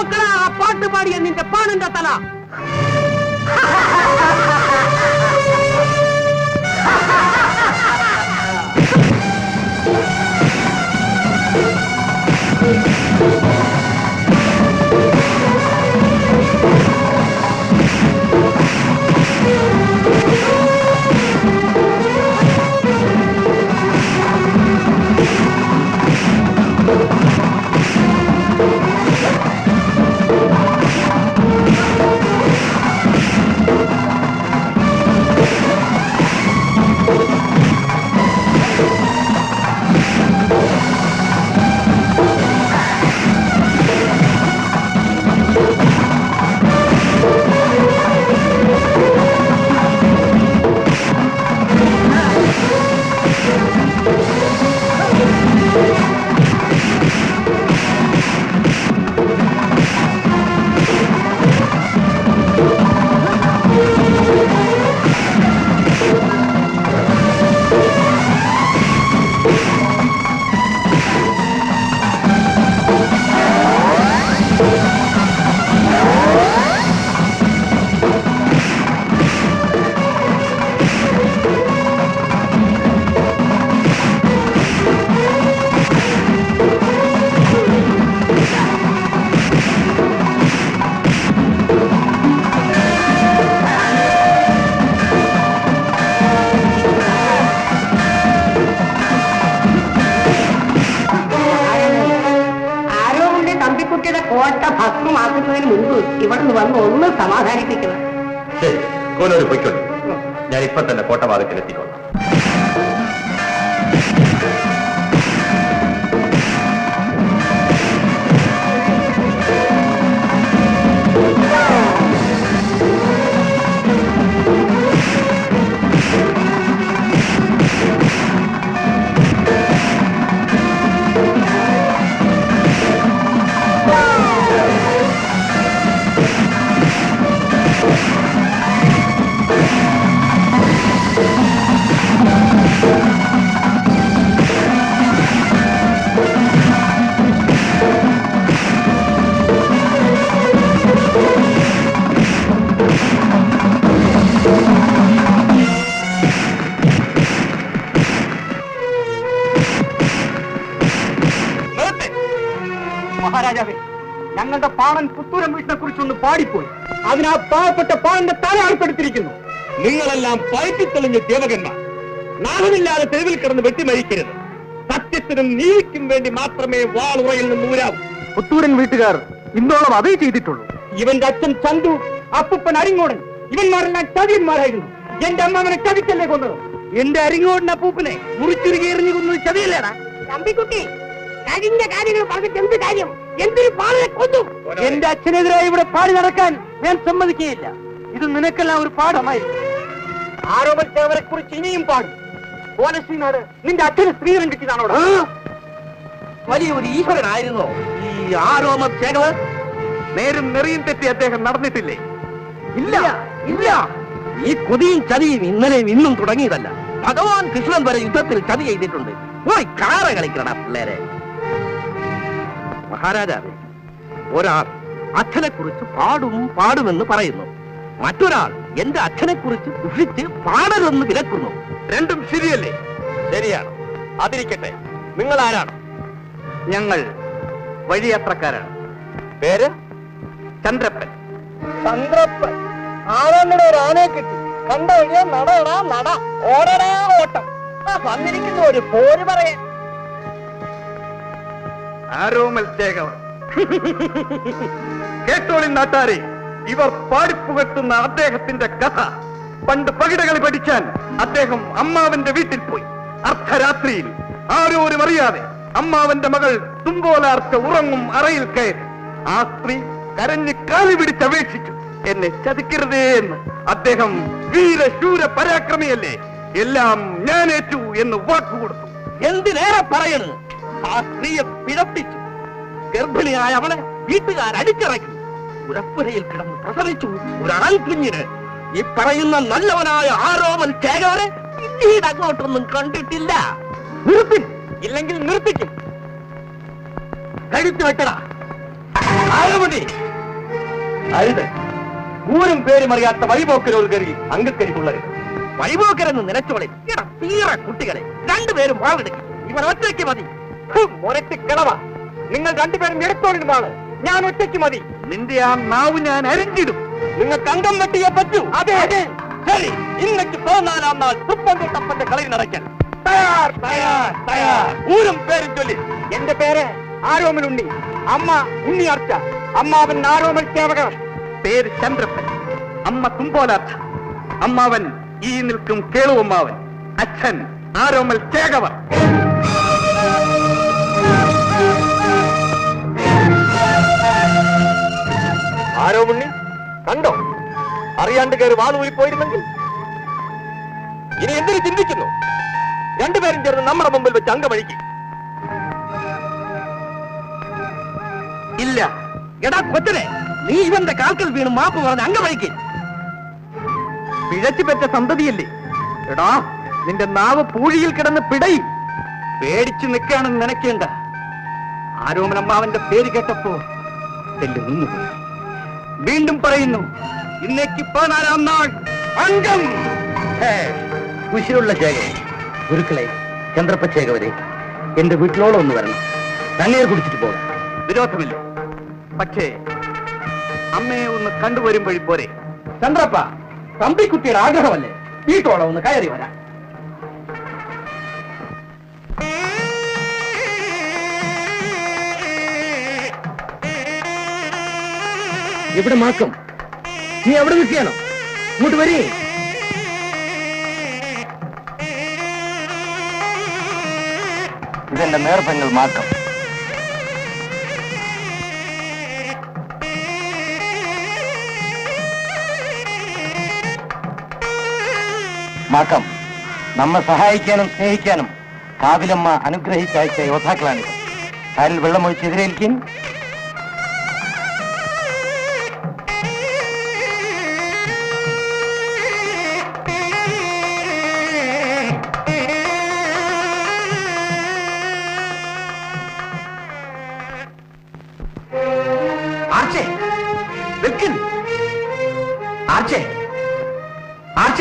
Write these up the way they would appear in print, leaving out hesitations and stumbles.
നോക്കണ ആ പാട്ട് പാടിയ നിന്റെ പാണന്റെ തല. കോട്ട ഭസ്മമാക്കുന്നതിന് മുൻപ് ഇവിടുന്ന് വന്ന് ഒന്ന് സമാധാനിപ്പിക്കണം. ശരി, കോനൂര് പൊയ്ക്കോളൂ. ഞാൻ ഇപ്പൊ തന്നെ കോട്ടഭാഗത്തിലെത്തിക്കോളാം. മഹാരാജാവേ, ഞങ്ങളുടെ പാണൻ പുത്തൂരം വീട്ടിനെ കുറിച്ചൊന്ന് പാടിപ്പോയി. അതിനാ പാവപ്പെട്ട പാണന്റെ തല ആൾപ്പെടുത്തിരിക്കുന്നു. നിങ്ങളെല്ലാം പയറ്റിത്തെളിഞ്ഞ ദേവകന്മാർ, നാമമില്ലാതെ തെരുവിൽ കിടന്ന് വെട്ടിമരിക്കരുത്. സത്യത്തിനും നീതിക്കും വേണ്ടി മാത്രമേ വാളുറയിൽ നിന്ന് ഊരാവൂ. പുത്തൂരൻ വീട്ടുകാർ ഇന്നോളം അതേ ചെയ്തിട്ടുള്ളൂ. ഇവന്റെ അച്ഛൻ ചന്തു, അപ്പൂപ്പൻ അരിങ്ങോടൻ, ഇവന്മാരെല്ലാം ചതിയന്മാരായിരുന്നു. എന്റെ അമ്മവനെ ചതിക്കല്ലേ കൊന്നത്. എന്റെ അരിങ്ങോടൻ അപ്പൂപ്പനെ മുറിച്ചുരുകി എറിഞ്ഞു കൊന്നത് ചതിയല്ലേടാ. തമ്പിക്കുട്ടി, കഴിഞ്ഞ കാര്യങ്ങൾ പറഞ്ഞിട്ട് എന്ത് കാര്യം? എന്തൊരു പാടിനെ കൊന്നു. എന്റെ അച്ഛനെതിരായി ഇവിടെ പാടി നടക്കാൻ ഞാൻ സമ്മതിക്കുകയില്ല. ഇത് നിനക്കെല്ലാം ഒരു പാഠമായിരുന്നു. ആരോപണത്തെ കുറിച്ച് ഇനിയും പാടും. കോലശ്രീനാട് നിന്റെ അച്ഛന് സ്ത്രീധനം കിട്ടിയതാണോടാ? വലിയ ഒരു ഈശ്വരനായിരുന്നു ഈ ആരോമശേഖർ. നേരും നെറിയും തെറ്റി അദ്ദേഹം നടന്നിട്ടില്ലേ? ഇല്ല ഇല്ല. ഈ കൊതിയും ചതിയും ഇന്നലെയും ഇന്നും തുടങ്ങിയതല്ല. ഭഗവാൻ കൃഷ്ണൻ വരെ യുദ്ധത്തിൽ ചതി ചെയ്തിട്ടുണ്ട്. പോയി കാറ കളിക്കണ പിള്ളേരെ. മഹാരാജാവേ, ഒരാൾ അച്ഛനെ കുറിച്ച് പാടുമെന്ന് പറയുന്നു. മറ്റൊരാൾ എന്റെ അച്ഛനെ കുറിച്ച് ദുഷിച്ച് പാടരുതെന്ന് വിലക്കുന്നു. രണ്ടും ശരിയല്ലേ? ശരിയാണ്. അതിരിക്കട്ടെ, നിങ്ങൾ ആരാണ്? ഞങ്ങൾ വഴിയാത്രക്കാരാണ്. പേര്? ചന്ദ്രപ്പൻ. ചന്ദ്രപ്പൻ ആരാണ്? ഒരു ആനയെ കിട്ടി. കണ്ട വഴിയാ നടടാ നട, ഓടടാ ഓട്ടം. വന്നിരിക്കുന്ന ഒരു പോര് പറയാൻ. ആരോമശേഖർ. കേട്ടോളി നാട്ടാരെ, ഇവർ പാടിപ്പുകട്ടുന്ന അദ്ദേഹത്തിന്റെ കഥ. പണ്ട് പകിടകളി പഠിച്ചാൻ അദ്ദേഹം അമ്മാവന്റെ വീട്ടിൽ പോയി. അർദ്ധരാത്രിയിൽ ആരോരും അറിയാതെ അമ്മാവന്റെ മകൾ തുമ്പോലാർച്ച ഉറങ്ങും അറയിൽ കയറി. ആ സ്ത്രീ കരഞ്ഞ് കാലി പിടിച്ചപേക്ഷിച്ചു, എന്നെ ചതിക്കരുതേ എന്ന്. അദ്ദേഹം വീരശൂര പരാക്രമിയല്ലേ, എല്ലാം ഞാൻ ഏറ്റു എന്ന് വാക്കുകൊടുത്തു. എന്തിനേറെ പറയണത്, ആ സ്ത്രീയെ പിഴപ്പിച്ചു. ഗർഭിണിയായ അവളെ വീട്ടുകാരടിച്ചിറക്കി. ഉരപ്പുരയിൽ കിടന്ന് പ്രസവിച്ചു ഒരു ആൺകുഞ്ഞിന്. ഈ പറയുന്ന നല്ലവനായ ആരോമശേഖരെ പിന്നീട് അങ്ങോട്ടൊന്നും കണ്ടിട്ടില്ല. നിർത്തി, ഇല്ലെങ്കിൽ നിർത്തിക്കും. കഴുത്ത് വെട്ടടാ. ആരോമണി അരുത്. ഊരും പേരും അറിയാത്ത വഴിപോക്കരോട് കയറി അങ്കക്കരി കൊള്ളരുത്. വഴിപോക്കരെന്ന് നിലച്ചോളെ തീരെ കുട്ടികളെ രണ്ടുപേരും വാളെടുക്കും. ഇവൻ ഒറ്റയ്ക്ക് മതി. മുരട്ടി കിളവ, നിങ്ങൾ രണ്ടുപേരും എടുത്തോളിരുന്നാണ്. ഞാൻ ഒറ്റയ്ക്ക് മതി. നിന്റെ ആ നാവ് ഞാൻ അരിഞ്ഞിടും. നിങ്ങൾക്ക് അംഗം വെട്ടിയേ പറ്റൂ. അതെ അതെ ശരി. ഇന്നേക്ക് 14-ാം നാൾ തുപ്പൻകുട്ടപ്പന്റെ കളി നടക്കൽ. തയ്യാർ തയ്യാർ തയ്യാർ. ഊരും പേരും ചൊല്ലി. എന്റെ പേര് ആരോമലുണ്ണി, അമ്മ ഉണ്ണിയാർച്ച, അമ്മാവൻ ആരോമൽ സേവകർ. പേര് ചന്ദ്രപ്പൻ, അമ്മ തുമ്പോലാർച്ച, അമ്മാവൻ ഈ നിൽക്കും കേളുവമ്മാവൻ, അച്ഛൻ ആരോമൽ ചേകവർ. ആരോമണ്ണി കണ്ടോ? അറിയാണ്ട് കയറി വാളൂരി പോയിരുന്നെങ്കിൽ. ഇനി എന്തിനു ചിന്തിക്കുന്നു? രണ്ടുപേരും ചേർന്ന് നമ്മുടെ മുമ്പിൽ വെച്ച് അംഗമഴിക്കും. ഇല്ല. എടാ കൊച്ചനെ, നീ ഇവന്റെ കാൽക്കൽ വീണ് മാപ്പ് പറഞ്ഞ് അംഗമഴിക്കും. പിഴച്ചു പെറ്റ സന്തതിയല്ലേ. എടാ, നിന്റെ നാവ് പൂഴിയിൽ കിടന്ന് പിടയും. പേടിച്ചു നിൽക്കുകയാണെന്ന് നനയ്ക്കേണ്ട. ആരോമനമ്മാവന്റെ പേര് കേട്ടപ്പോ തെല്ല് നിന്നുപോയി. വീണ്ടും പറയുന്നു, ഇന്നേക്ക് 14-ാം നാൾ അംഗം. കുശിലുള്ള ചേകവരെ, ഗുരുക്കളെ, ചന്ദ്രപ്പ ചേകവരെ, എന്റെ വീട്ടിലോളം ഒന്ന് വരണം. തണ്ണീർ കുടിച്ചിട്ട് പോകാം. വിരോധമില്ല. പക്ഷേ അമ്മയെ ഒന്ന് കണ്ടുവരുമ്പോഴി പോരെ. ചന്ദ്രപ്പ, തമ്പിക്കുട്ടിയുടെ ആഗ്രഹമല്ലേ, വീട്ടോളം ഒന്ന് കയറി വരാം. എവിടെ മാക്കം? നീ എവിടെ നിൽക്കുകയാണോ? ഇങ്ങോട്ട് വരീ. ഇതെന്റെ നേർപ്പങ്ങൾ മാക്കം. മാക്കം, നമ്മെ സഹായിക്കാനും സ്നേഹിക്കാനും കാവിലമ്മ അനുഗ്രഹിച്ചയച്ച യോദ്ധാക്കളാണിത്. കാലിൽ വെള്ളമൊഴിച്ച് എതിരേൽക്കും.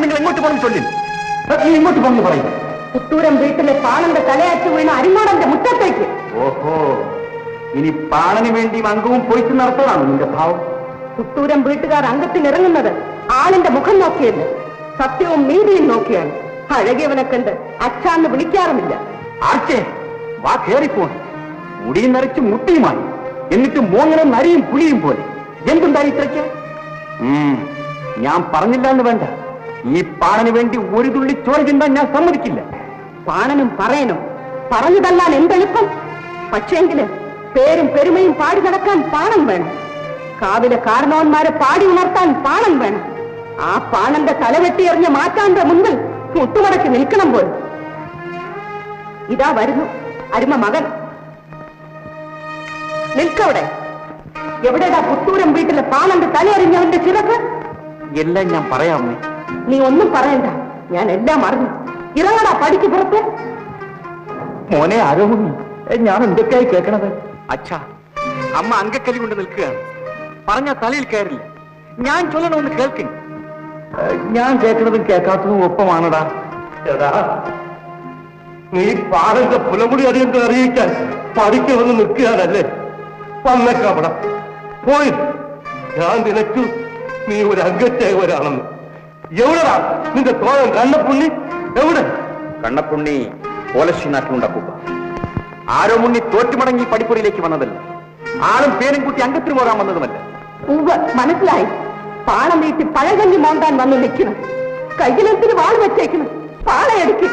നിങ്ങൾ എങ്ങോട്ട് പോകണം ചൊല്ലി. നീ ഇങ്ങോട്ട് പോകണം പറയും. പുത്തൂരം വീട്ടിലെ പാണന്റെ തലയാച്ചു വീണ അരിങ്ങോടന്റെ മുറ്റത്തേക്ക്. ഓഹോ, ഇനി പാണന് വേണ്ടി അംഗവും പൊയ്ച്ചു നടത്തതാണ് നിന്റെ ഭാവം. പുത്തൂരം വീട്ടുകാർ അംഗത്തിനിറങ്ങുന്നത് ആളിന്റെ മുഖം നോക്കിയല്ല, സത്യവും നീതിയും നോക്കിയാണ്. അഴകിയവനെ കണ്ട് അച്ഛാന്ന് വിളിക്കാറുമില്ല. ആർച്ചേ, വാ കേറിപ്പോണ്. മുടിയും നരച്ച് മുട്ടിയുമായി, എന്നിട്ട് മോങ്ങനും നരിയും പുലിയും പോലെ. എന്തുണ്ടായി ഇത്രയ്ക്ക്? ഞാൻ പറഞ്ഞില്ല എന്ന് വേണ്ട. ഈ പാണന് വേണ്ടി ഒരു തുള്ളി ചോര ചിന്താൻ ഞാൻ സമ്മതിക്കില്ല. പാണനും പറയനും പറഞ്ഞു തല്ലാൻ എന്തെളുപ്പം. പക്ഷേങ്കില് പേരും പെരുമയും പാടി നടക്കാൻ പാണം വേണം. കാവിലെ കാരണവന്മാരെ പാടി ഉണർത്താൻ പാണം വേണം. ആ പാണന്റെ തലവെട്ടിയെറിഞ്ഞ് മാറ്റാന്റെ മുമ്പിൽ മുട്ടുമടക്കി നിൽക്കണം പോലും. ഇതാ വരുന്നു അരുമ മകൻ. നിൽക്കവിടെ. എവിടെടാ പുത്തൂരം വീട്ടിലെ പാണന്റെ തലയെറിഞ്ഞവന്റെ ചിറക്ക്? എല്ലാം ഞാൻ പറയാമേ. നീ ഒന്നും പറയണ്ട, ഞാൻ എല്ലാം അറിഞ്ഞു. ഇറങ്ങടാ പടിക്ക് പുറത്ത്. മോനെ ആരോമണി, ഞാൻ എന്തൊക്കെയായി കേൾക്കണത്? അച്ഛാ, അമ്മ അങ്കക്കലി കൊണ്ട് നിൽക്കുകയാണ്. പറഞ്ഞ തലയിൽ കയറില്ല. ഞാൻ ചൊല്ലണമെന്ന് കേൾക്കും. ഞാൻ കേൾക്കണതും കേൾക്കാത്തതും ഒപ്പമാണടാ. എടാ, നീ പാടന്റെ പുലമുടി അറിയുന്നത് അറിയിക്കാൻ പടിക്ക് വന്ന് നിൽക്കുകയാണല്ലേ? വന്നേക്കാവട പോയി. ഞാൻ നിനച്ചു നീ ഒരു അംഗച്ചേവരാണെന്ന്. എവിടെടാ നിന്റെ തോഴൻ കണ്ണപ്പുണ്ണി? എവിടെ? കണ്ണപ്പുണ്ണി പോലശ്ശി നാട്ടിലുണ്ടപ്പൂപ്പ. ആരോമുണ്ണി തോറ്റുമടങ്ങി പടിപ്പുരയിലേക്ക് വന്നതല്ല. ആളും പേരും കൂട്ടി അംഗത്തിന് പോകാൻ വന്നതുമല്ല. മനസ്സിലായി. പാളം വീട്ടി പഴകഞ്ഞി മോന്താൻ വന്ന് നിൽക്കണം. കയ്യിലെന്തിന് വാൾ വെച്ചേക്കണം. പാളയടിക്കും.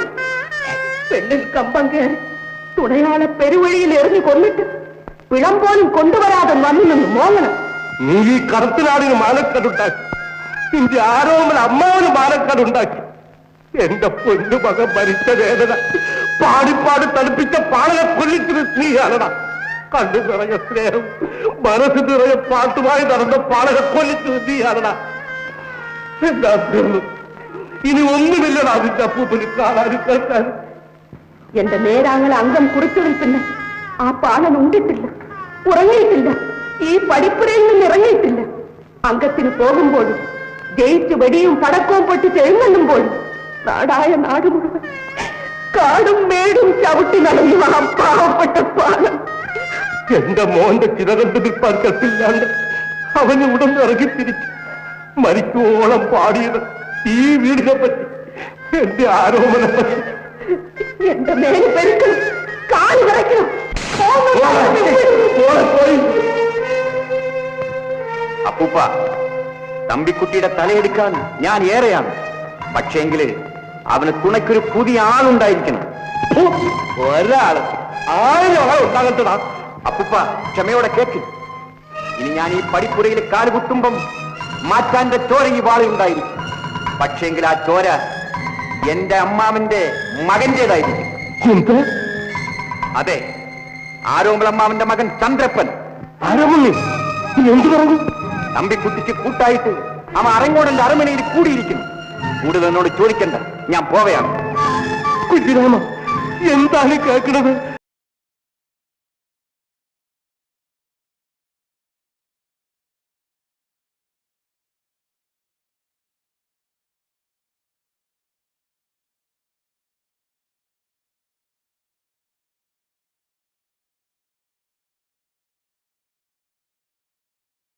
പെണ്ണിൽ കമ്പം കയറി തുണയാളെ പെരുവഴിയിൽ എറിഞ്ഞു കൊന്നിട്ട് പിഴം പോലും കൊണ്ടുവരാതെ വന്നു നിന്ന് മോങ്ങണം. നീ ഈ കറുത്തനാടിന് മാനക്കേടുണ്ടാക്കി. നിന്റെ ആരോമൽ അമ്മാവന് മാനക്കേടുണ്ടാക്കി. എന്റെ പൊന്നു മകൻ മരിച്ച വേദന പാടിപ്പാടി തണുപ്പിച്ച പാടനെ കൊല്ലിച്ചത് നീയാണടാ. കണ്ണു നിറഞ്ഞ സ്നേഹം, മനസ്സ് നിറഞ്ഞ പാട്ടുമായി നടന്ന പാടനെ കൊല്ലിച്ചത് നീയാണടാ. എന്താ തീർന്നു? ഇനി ഒന്നുമില്ലടാ നിന്റെ അപ്പൂപ്പന് കാണാനും കേൾക്കാനും. എന്റെ നേരാങ്ങളെ അംഗം കുറിച്ചതിൽ പിന്നെ ആ പാലൻ ഉണ്ടിട്ടില്ല, ഉറങ്ങിയിട്ടില്ല. ഈ പടിപ്പുരയിൽ നിന്ന് ഇറങ്ങിയിട്ടില്ല. അംഗത്തിന് പോകുമ്പോഴും ജയിച്ച് വെടിയും പടക്കവും പൊട്ടിച്ച് എഴുന്നള്ളുമ്പോഴും നാടായ നാട് മുഴുവൻ കാടും മേടും ചവിട്ടി നടന്നു ആ പാവപ്പെട്ട പാലം. എന്റെ മോന്റെ ചിരകണ്ട് നിൽപ്പാൻ കെട്ടില്ലാണ്ട് അവന് ഉടൻ ഇറങ്ങി തിരിച്ചു മരിക്കുവോളം പാടിയത് ഈ വീടിനെ പറ്റി, എന്റെ ആരോപണെ പറ്റി. എന്റെ മേല് പെരുക്കണം, കാല് വിറയ്ക്കണം. അപ്പൂപ്പ, തമ്പിക്കുട്ടിയുടെ തലയെടുക്കാൻ ഞാൻ ഏറെയാണ്. പക്ഷേങ്കില് അവന് തുണയ്ക്കൊരു പുതിയ ആളുണ്ടായിരിക്കണം. ഒരാള് 1000 ആളെ ഉണ്ടാകട്ടടാ. അപ്പൂപ്പ, ക്ഷമയോടെ കേക്ക്. ഇനി ഞാൻ ഈ പടിപ്പുരയിൽ കാലുകുത്തുമ്പം മാറ്റാന്റെ ചോര ഈ വാളുണ്ടായിരിക്കും. പക്ഷേങ്കിൽ ആ ചോര എന്റെ അമ്മാവന്റെ മകന്റേതായിരിക്കും. എന്ത്? അതെ, ആരോമളമ്മാവന്റെ മകൻ ചന്ദ്രപ്പൻ. ആരോമണി, നീ എന്ത് പറഞ്ഞു? തമ്പിക്കുട്ടിക്ക് കൂട്ടായിട്ട് അവൻ അരങ്ങോടന്റെ അരമനയിൽ കൂടിയിരിക്കുന്നു. കൂടുതൽ എന്നോട് ചോദിക്കണ്ട, ഞാൻ പോവുകയാണ്. കുഞ്ഞിരാമ, എന്താണ് കേൾക്കുന്നത്?